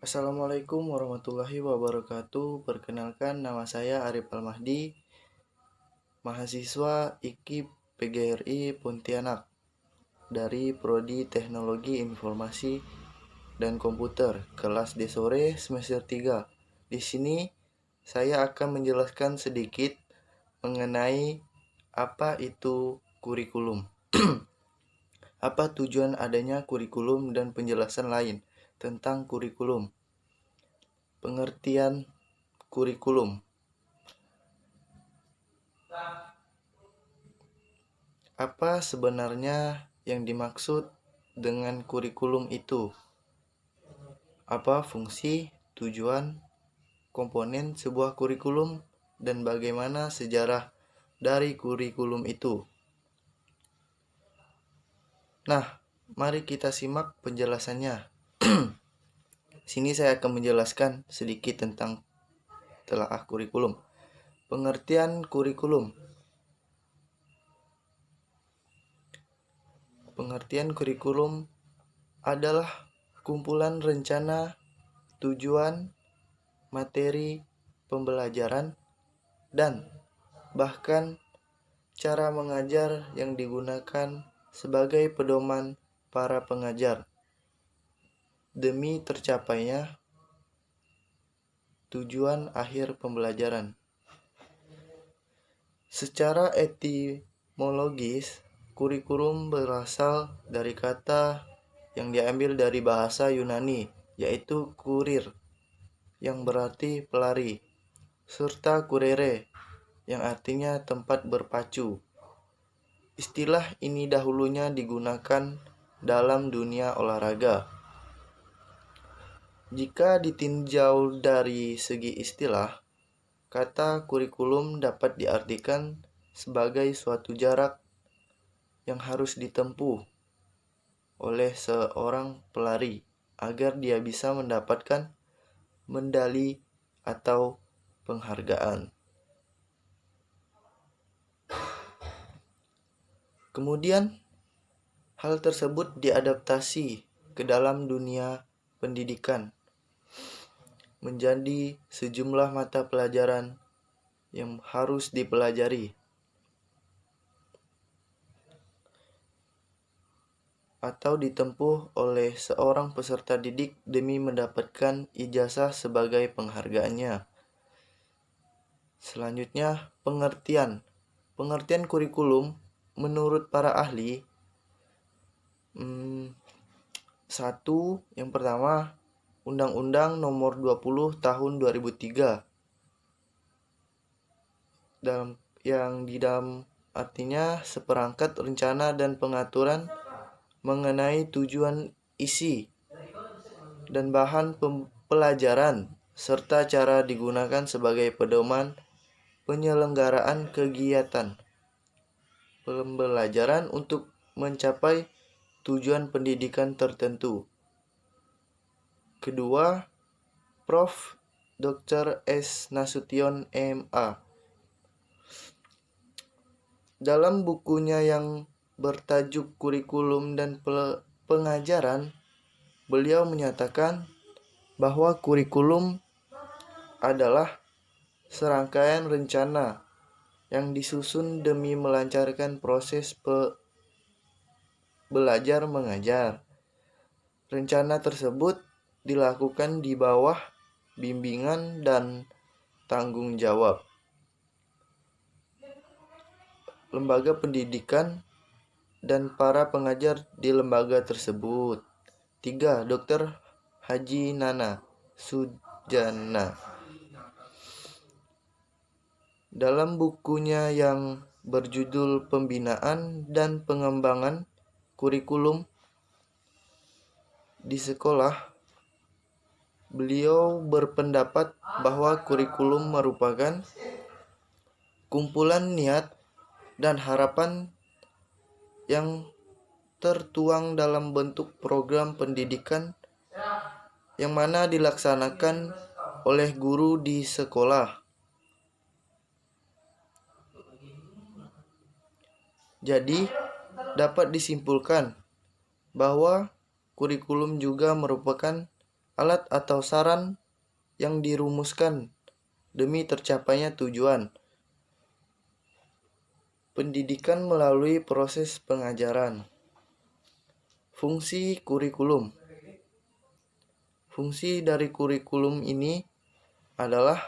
Assalamualaikum warahmatullahi wabarakatuh. Perkenalkan, nama saya Arif Almahdi, mahasiswa IKIP PGRI Pontianak dari Prodi Teknologi Informasi dan Komputer, kelas D sore semester 3. Di sini saya akan menjelaskan sedikit mengenai apa itu kurikulum. Apa tujuan adanya kurikulum dan penjelasan lain tentang kurikulum. Pengertian kurikulum. Apa sebenarnya yang dimaksud dengan kurikulum itu? Apa fungsi, tujuan, komponen sebuah kurikulum, dan bagaimana sejarah dari kurikulum itu? Nah, mari kita simak penjelasannya. Sini saya akan menjelaskan sedikit tentang telaah kurikulum. Pengertian kurikulum. Pengertian kurikulum adalah kumpulan rencana, tujuan, materi pembelajaran, dan bahkan cara mengajar yang digunakan sebagai pedoman para pengajar demi tercapainya tujuan akhir pembelajaran. Secara etimologis, kurikulum berasal dari kata yang diambil dari bahasa Yunani, yaitu kurir, yang berarti pelari, serta kurere, yang artinya tempat berpacu. Istilah ini dahulunya digunakan dalam dunia olahraga. Jika ditinjau dari segi istilah, kata kurikulum dapat diartikan sebagai suatu jarak yang harus ditempuh oleh seorang pelari agar dia bisa mendapatkan medali atau penghargaan. Kemudian, hal tersebut diadaptasi ke dalam dunia pendidikan menjadi sejumlah mata pelajaran yang harus dipelajari atau ditempuh oleh seorang peserta didik demi mendapatkan ijazah sebagai penghargaannya. Selanjutnya, pengertian kurikulum menurut para ahli. Yang pertama, Undang-Undang Nomor 20 Tahun 2003. Dalam artinya seperangkat rencana dan pengaturan mengenai tujuan, isi, dan bahan pelajaran serta cara digunakan sebagai pedoman penyelenggaraan kegiatan pembelajaran untuk mencapai tujuan pendidikan tertentu. Kedua, Prof. Dr. S. Nasution, MA. Dalam bukunya yang bertajuk Kurikulum dan Pengajaran, beliau menyatakan bahwa kurikulum adalah serangkaian rencana yang disusun demi melancarkan proses belajar mengajar. Rencana tersebut dilakukan di bawah bimbingan dan tanggung jawab lembaga pendidikan dan para pengajar di lembaga tersebut. 3. Dr. Haji Nana Sujana. Dalam bukunya yang berjudul Pembinaan dan Pengembangan Kurikulum di Sekolah, beliau berpendapat bahwa kurikulum merupakan kumpulan niat dan harapan yang tertuang dalam bentuk program pendidikan yang mana dilaksanakan oleh guru di sekolah. Jadi, dapat disimpulkan bahwa kurikulum juga merupakan alat atau saran yang dirumuskan demi tercapainya tujuan. Pendidikan melalui proses pengajaran. Fungsi kurikulum. Fungsi dari kurikulum ini adalah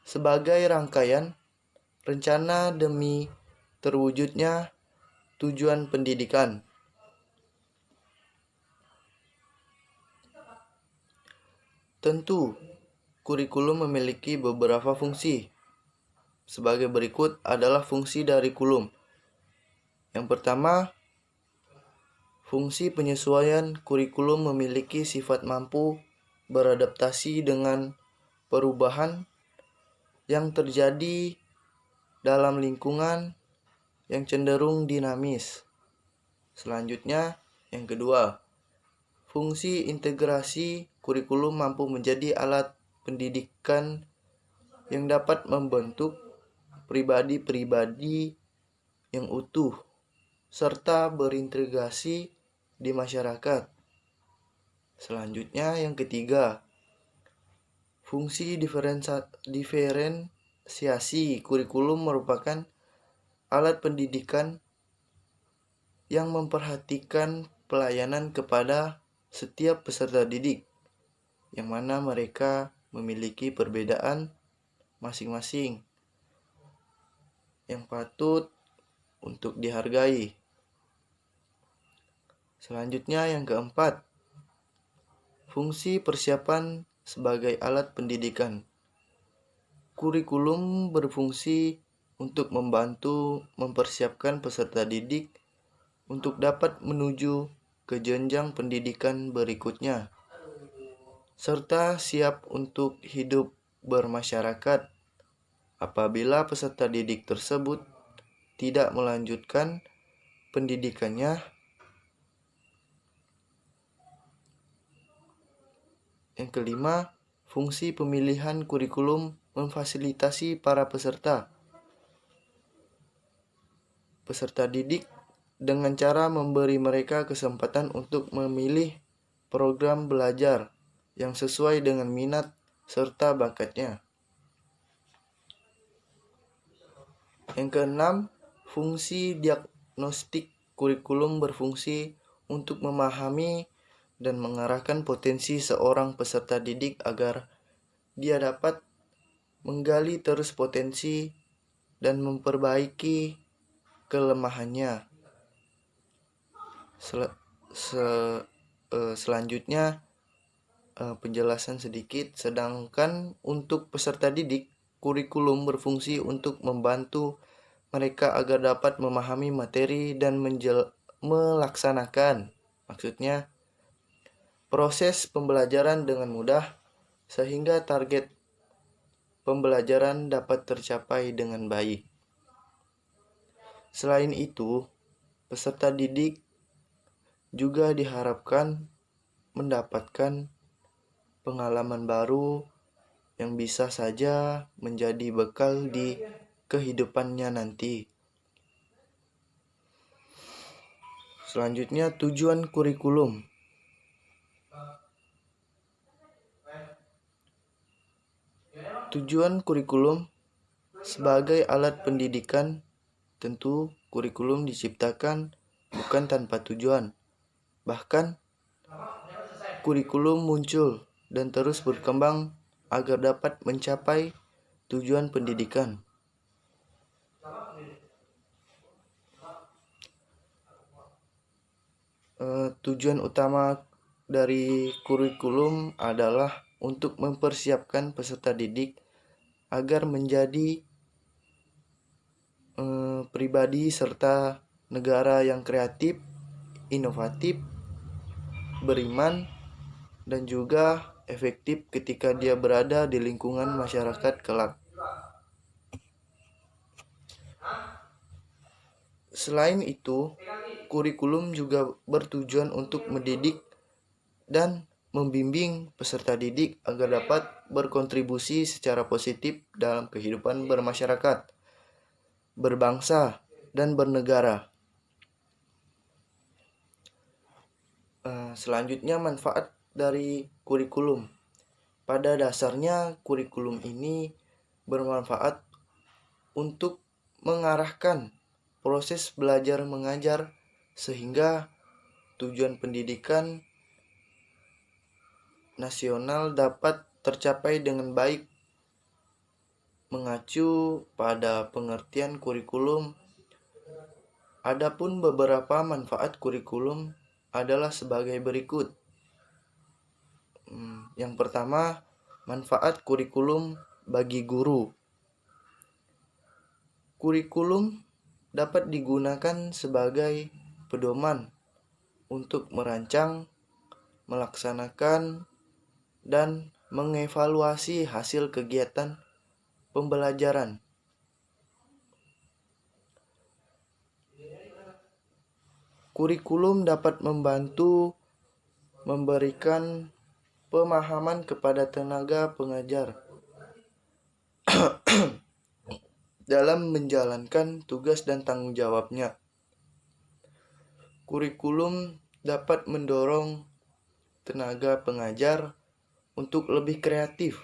sebagai rangkaian rencana demi terwujudnya tujuan pendidikan. Tentu, kurikulum memiliki beberapa fungsi. Sebagai berikut adalah fungsi dari kurikulum. Yang pertama, fungsi penyesuaian kurikulum memiliki sifat mampu beradaptasi dengan perubahan yang terjadi dalam lingkungan yang cenderung dinamis. Selanjutnya, yang kedua, fungsi integrasi kurikulum mampu menjadi alat pendidikan yang dapat membentuk pribadi-pribadi yang utuh serta berintegrasi di masyarakat. Selanjutnya, yang ketiga, fungsi diferensiasi kurikulum merupakan alat pendidikan yang memperhatikan pelayanan kepada setiap peserta didik, yang mana mereka memiliki perbedaan masing-masing yang patut untuk dihargai. Selanjutnya, yang keempat, fungsi persiapan sebagai alat pendidikan. Kurikulum berfungsi untuk membantu mempersiapkan peserta didik untuk dapat menuju ke jenjang pendidikan berikutnya, serta siap untuk hidup bermasyarakat apabila peserta didik tersebut tidak melanjutkan pendidikannya. Yang kelima, fungsi pemilihan kurikulum memfasilitasi para peserta didik dengan cara memberi mereka kesempatan untuk memilih program belajar yang sesuai dengan minat serta bakatnya. Yang keenam, fungsi diagnostik kurikulum berfungsi untuk memahami dan mengarahkan potensi seorang peserta didik agar dia dapat menggali terus potensi dan memperbaiki kelemahannya. Selanjutnya, penjelasan sedikit. Sedangkan untuk peserta didik, kurikulum berfungsi untuk membantu mereka agar dapat memahami materi dan melaksanakan, maksudnya, proses pembelajaran dengan mudah sehingga target pembelajaran dapat tercapai dengan baik. Selain itu, peserta didik juga diharapkan mendapatkan pengalaman baru yang bisa saja menjadi bekal di kehidupannya nanti. Selanjutnya, tujuan kurikulum. Tujuan kurikulum sebagai alat pendidikan. Tentu, kurikulum diciptakan bukan tanpa tujuan. Bahkan, kurikulum muncul dan terus berkembang agar dapat mencapai tujuan pendidikan. Tujuan utama dari kurikulum adalah untuk mempersiapkan peserta didik agar menjadi pribadi serta negara yang kreatif, inovatif, beriman, dan juga efektif ketika dia berada di lingkungan masyarakat kelak. Selain itu, kurikulum juga bertujuan untuk mendidik dan membimbing peserta didik agar dapat berkontribusi secara positif dalam kehidupan bermasyarakat, berbangsa, dan bernegara. Selanjutnya, manfaat dari kurikulum. Pada dasarnya, kurikulum ini bermanfaat untuk mengarahkan proses belajar mengajar sehingga tujuan pendidikan nasional dapat tercapai dengan baik. Mengacu pada pengertian kurikulum, adapun beberapa manfaat kurikulum adalah sebagai berikut. Yang pertama, manfaat kurikulum bagi guru. Kurikulum dapat digunakan sebagai pedoman untuk merancang, melaksanakan, dan mengevaluasi hasil kegiatan pembelajaran. Kurikulum dapat membantu memberikan pemahaman kepada tenaga pengajar dalam menjalankan tugas dan tanggung jawabnya. Kurikulum dapat mendorong tenaga pengajar untuk lebih kreatif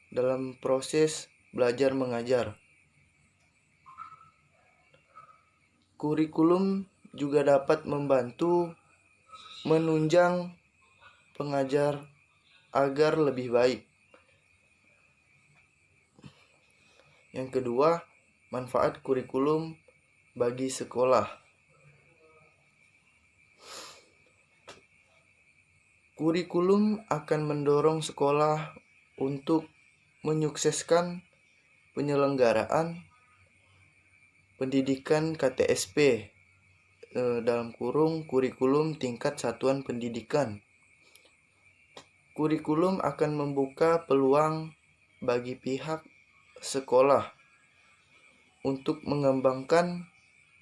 dalam proses belajar mengajar. Kurikulum juga dapat membantu menunjang pengajar agar lebih baik. Yang kedua, manfaat kurikulum bagi sekolah. Kurikulum akan mendorong sekolah untuk menyukseskan penyelenggaraan pendidikan KTSP dalam kurung kurikulum tingkat satuan pendidikan. Kurikulum akan membuka peluang bagi pihak sekolah untuk mengembangkan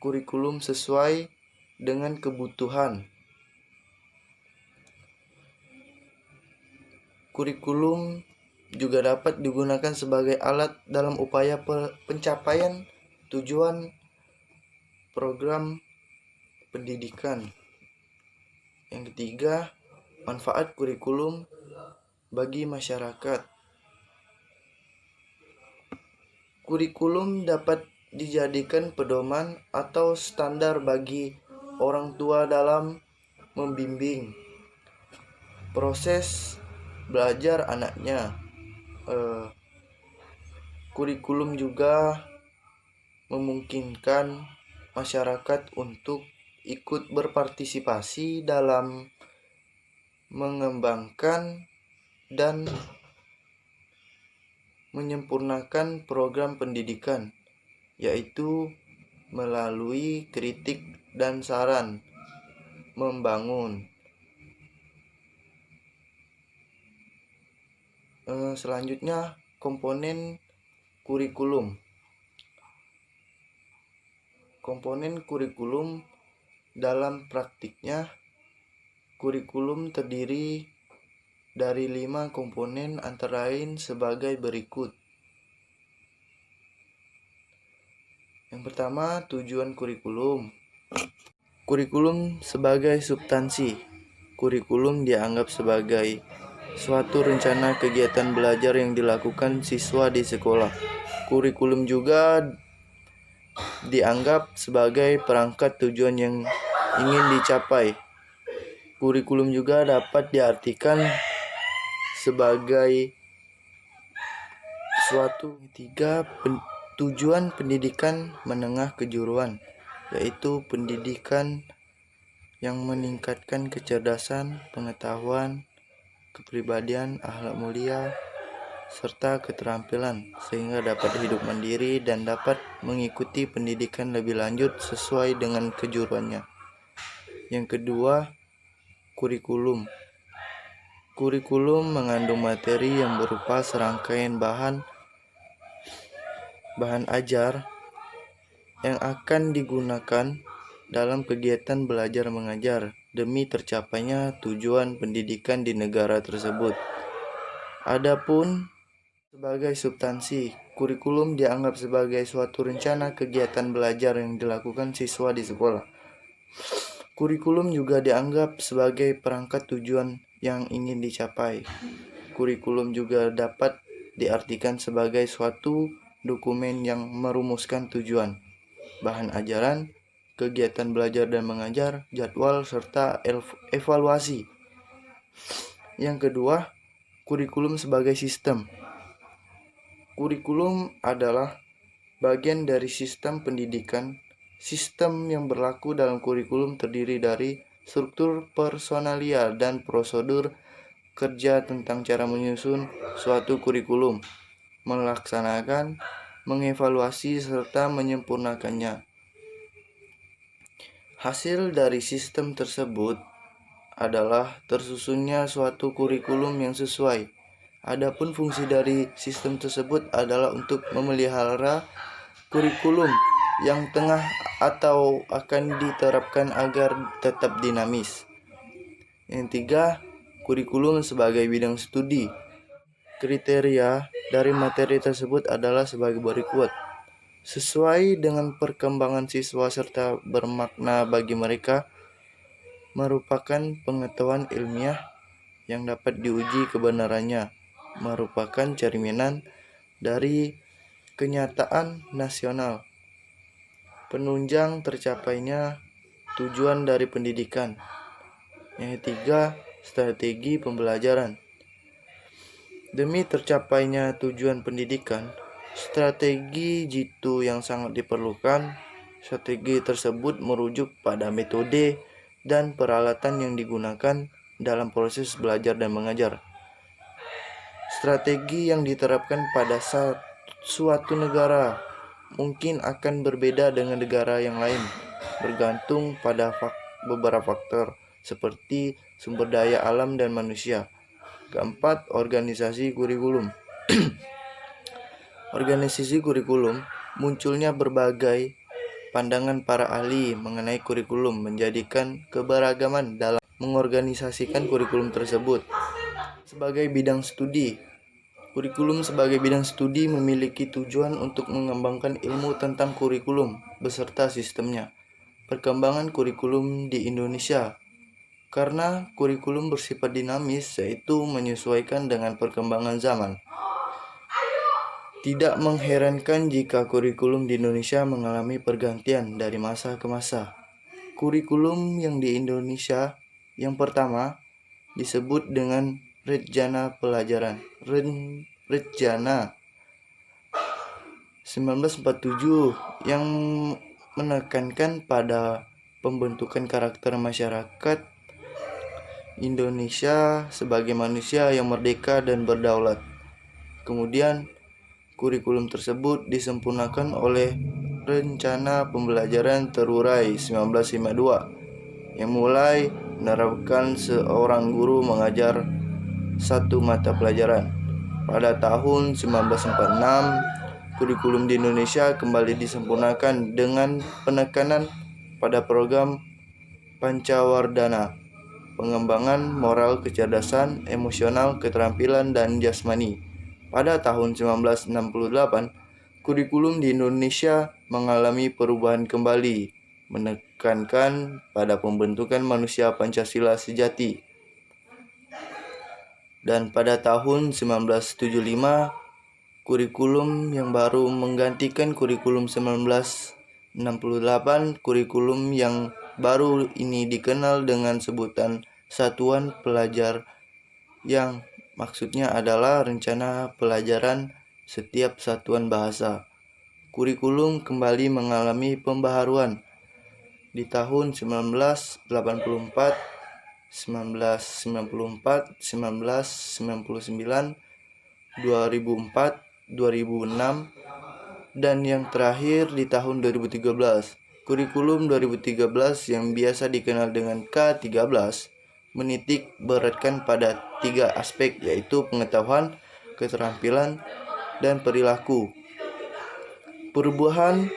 kurikulum sesuai dengan kebutuhan. Kurikulum juga dapat digunakan sebagai alat dalam upaya pencapaian tujuan program pendidikan. Yang ketiga, manfaat kurikulum bagi masyarakat. Kurikulum dapat dijadikan pedoman atau standar bagi orang tua dalam membimbing proses belajar anaknya. Kurikulum juga memungkinkan masyarakat untuk ikut berpartisipasi dalam mengembangkan dan menyempurnakan program pendidikan, yaitu melalui kritik dan saran membangun. Selanjutnya, komponen kurikulum. Komponen kurikulum dalam praktiknya, kurikulum terdiri dari 5 komponen antara lain sebagai berikut. Yang pertama, tujuan kurikulum. Kurikulum sebagai substansi. Kurikulum dianggap sebagai suatu rencana kegiatan belajar yang dilakukan siswa di sekolah. Kurikulum juga dianggap sebagai perangkat tujuan yang ingin dicapai. Kurikulum juga dapat diartikan sebagai suatu tujuan pendidikan menengah kejuruan, yaitu pendidikan yang meningkatkan kecerdasan, pengetahuan, kepribadian, akhlak mulia, serta keterampilan sehingga dapat hidup mandiri dan dapat mengikuti pendidikan lebih lanjut sesuai dengan kejuruannya. Yang kedua, kurikulum. Kurikulum mengandung materi yang berupa serangkaian bahan ajar yang akan digunakan dalam kegiatan belajar mengajar demi tercapainya tujuan pendidikan di negara tersebut. Adapun sebagai substansi, kurikulum dianggap sebagai suatu rencana kegiatan belajar yang dilakukan siswa di sekolah. Kurikulum juga dianggap sebagai perangkat tujuan yang ingin dicapai. Kurikulum juga dapat diartikan sebagai suatu dokumen yang merumuskan tujuan, bahan ajaran, kegiatan belajar dan mengajar, jadwal, serta evaluasi. Yang kedua, kurikulum sebagai sistem. Kurikulum adalah bagian dari sistem pendidikan. Sistem yang berlaku dalam kurikulum terdiri dari struktur personalia dan prosedur kerja tentang cara menyusun suatu kurikulum, melaksanakan, mengevaluasi, serta menyempurnakannya. Hasil dari sistem tersebut adalah tersusunnya suatu kurikulum yang sesuai. Adapun fungsi dari sistem tersebut adalah untuk memelihara kurikulum yang tengah atau akan diterapkan agar tetap dinamis. Yang tiga, kurikulum sebagai bidang studi. Kriteria dari materi tersebut adalah sebagai berikut. Sesuai dengan perkembangan siswa serta bermakna bagi mereka, merupakan pengetahuan ilmiah yang dapat diuji kebenarannya, merupakan cerminan dari kenyataan nasional, penunjang tercapainya tujuan dari pendidikan. Yang ketiga, strategi pembelajaran. Demi tercapainya tujuan pendidikan, strategi jitu yang sangat diperlukan. Strategi tersebut merujuk pada metode dan peralatan yang digunakan dalam proses belajar dan mengajar. Strategi yang diterapkan pada suatu negara mungkin akan berbeda dengan negara yang lain, bergantung pada beberapa faktor seperti sumber daya alam dan manusia. Keempat, organisasi kurikulum. Organisasi kurikulum munculnya berbagai pandangan para ahli mengenai kurikulum, menjadikan keberagaman dalam mengorganisasikan kurikulum tersebut. Sebagai bidang studi, kurikulum sebagai bidang studi memiliki tujuan untuk mengembangkan ilmu tentang kurikulum beserta sistemnya. Perkembangan kurikulum di Indonesia. Karena kurikulum bersifat dinamis, yaitu menyesuaikan dengan perkembangan zaman. Tidak mengherankan jika kurikulum di Indonesia mengalami pergantian dari masa ke masa. Kurikulum yang di Indonesia yang pertama disebut dengan Rejana Pelajaran. Rejana 1947 yang menekankan pada pembentukan karakter masyarakat Indonesia sebagai manusia yang merdeka dan berdaulat. Kemudian, kurikulum tersebut disempurnakan oleh Rencana Pembelajaran Terurai 1952 yang mulai menerapkan seorang guru mengajar satu mata pelajaran. Pada tahun 1946, kurikulum di Indonesia kembali disempurnakan dengan penekanan pada program Pancawardhana, pengembangan moral, kecerdasan, emosional, keterampilan, dan jasmani. Pada tahun 1968, kurikulum di Indonesia mengalami perubahan kembali, menekankan pada pembentukan manusia Pancasila sejati. Dan pada tahun 1975, kurikulum yang baru menggantikan kurikulum 1968. Kurikulum yang baru ini dikenal dengan sebutan Satuan Pelajar, yang maksudnya adalah rencana pelajaran setiap satuan bahasa. Kurikulum kembali mengalami pembaharuan di tahun 1984, 1994, 1999, 2004, 2006, dan yang terakhir di tahun 2013. Kurikulum 2013 yang biasa dikenal dengan K13 menitik beratkan pada 3 aspek, yaitu pengetahuan, keterampilan, dan perilaku. Perubahan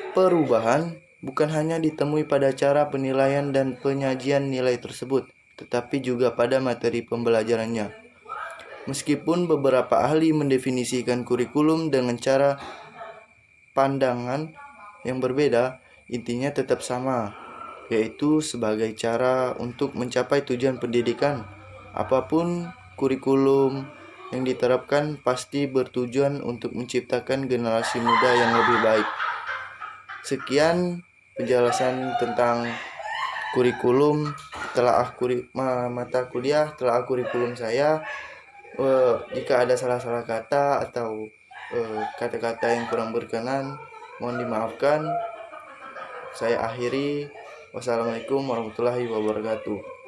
bukan hanya ditemui pada cara penilaian dan penyajian nilai tersebut, tetapi juga pada materi pembelajarannya. Meskipun beberapa ahli mendefinisikan kurikulum dengan cara pandangan yang berbeda, intinya tetap sama, yaitu sebagai cara untuk mencapai tujuan pendidikan. Apapun kurikulum yang diterapkan pasti bertujuan untuk menciptakan generasi muda yang lebih baik. Sekian penjelasan tentang kurikulum mata kuliah kurikulum saya. Jika ada salah-salah kata atau kata-kata yang kurang berkenan, mohon dimaafkan. Saya akhiri. Wassalamualaikum warahmatullahi wabarakatuh.